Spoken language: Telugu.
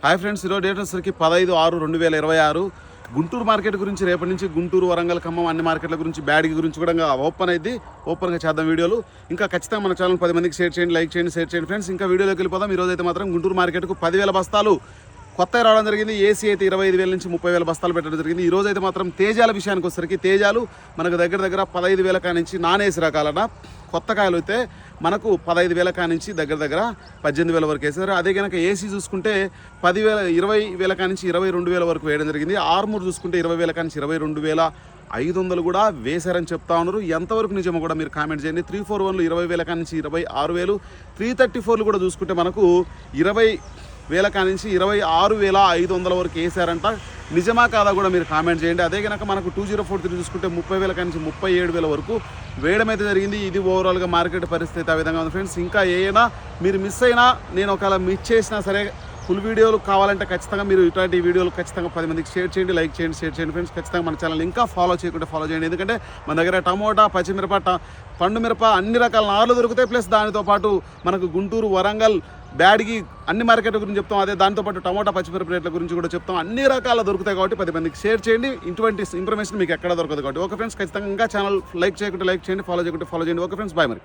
హాయ్ ఫ్రెండ్స్, ఈరోజు డేట్ వచ్చేసరికి 15/6/2026 గుంటూరు మార్కెట్ గురించి రేపటి నుంచి గుంటూరు, వరంగల్, ఖమ్మం అన్ని మార్కెట్ల గురించి బ్యాడ్గి గురించి కూడా ఓపెన్గా చేద్దాం వీడియోలు. ఇంకా ఖచ్చితంగా మన ఛానల్ 10 మందికి షేర్ చేయండి, లైక్ చేయండి, షేర్ చేయండి ఫ్రెండ్స్. ఇంకా వీడియోలోకి వెళ్ళిపోదాం. ఈరోజు అయితే మాత్రం గుంటూరు మార్కెట్కు 10,000 బస్తాలు కొత్తగా రావడం జరిగింది. ఏసీ అయితే 25,000 నుంచి 30,000 బస్తాలు పెట్టడం జరిగింది. ఈరోజు అయితే మాత్రం తేజాల విషయానికి వచ్చేసరికి తేజాలు మనకు దగ్గర 15,000 కా నుంచి నాన్ ఏసీ రకాలన కొత్త కాయలు అయితే మనకు 15,000 కా నుంచి దగ్గర 18,000 వరకు వేసారు. అదే కనుక ఏసీ చూసుకుంటే 20,000 కా నుంచి 22,000 వరకు వేయడం జరిగింది. ఆర్మూర్ చూసుకుంటే 20,000 కా నుంచి 22,500 కూడా వేశారని చెప్తా ఉన్నారు. ఎంతవరకు నిజమో కూడా మీరు కామెంట్ చేయండి. 341లు 20,000 కా నుంచి 26,000, 334లు కూడా చూసుకుంటే మనకు 20,000 కా నుంచి 26,500 వరకు వేసారంట. నిజమా కాదా కూడా మీరు కామెంట్ చేయండి. అదే కనుక మనకు 2043 చూసుకుంటే 30,000 కా నుంచి 37,000 వరకు వేయడం అయితే జరిగింది. ఇది ఓవరాల్గా మార్కెట్ పరిస్థితి ఆ విధంగా ఉంది ఫ్రెండ్స్. ఇంకా ఏదైనా మీరు మిస్ అయినా, నేను ఒకవేళ మిస్ చేసినా సరే, ఫుల్ వీడియోలు కావాలంటే ఖచ్చితంగా మీరు ఇట్లాంటి వీడియోలు ఖచ్చితంగా 10 మందికి షేర్ చేయండి, లైక్ చేయండి, షేర్ చేయండి ఫ్రెండ్స్. ఖచ్చితంగా మన ఛానల్ ఇంకా ఫాలో చేయకుంటే ఫాలో చేయండి. ఎందుకంటే మన దగ్గర టమోటా, పచ్చిమిరప, పండు మిరప అన్ని రకాల నార్లు దొరుకుతాయి. ప్లస్ దానితో పాటు మనకు గుంటూరు, వరంగల్, బ్యాడ్గి అన్ని మార్కెట్ గురించి చెప్తాం. అదే దాంతోపాటు టమోటా, పచ్చిమిరప రేట్ల గురించి కూడా చెప్తాం. అన్ని రకాల దొరుకుతాయి కాబట్టి 10 మందికి షేర్ చేయండి. ఇటువంటి ఇన్ఫర్మేషన్ మీకు ఎక్కడ దొరకదు కాబట్టి. ఓకే ఫ్రెండ్స్, ఖచ్చితంగా ఇంకా ఛానల్ లైక్ చేయకుంటే లైక్ చేయండి, ఫాలో చేయకుంటే ఫాలో చేయండి. ఓకే ఫ్రెండ్స్, బాయ్ మరి.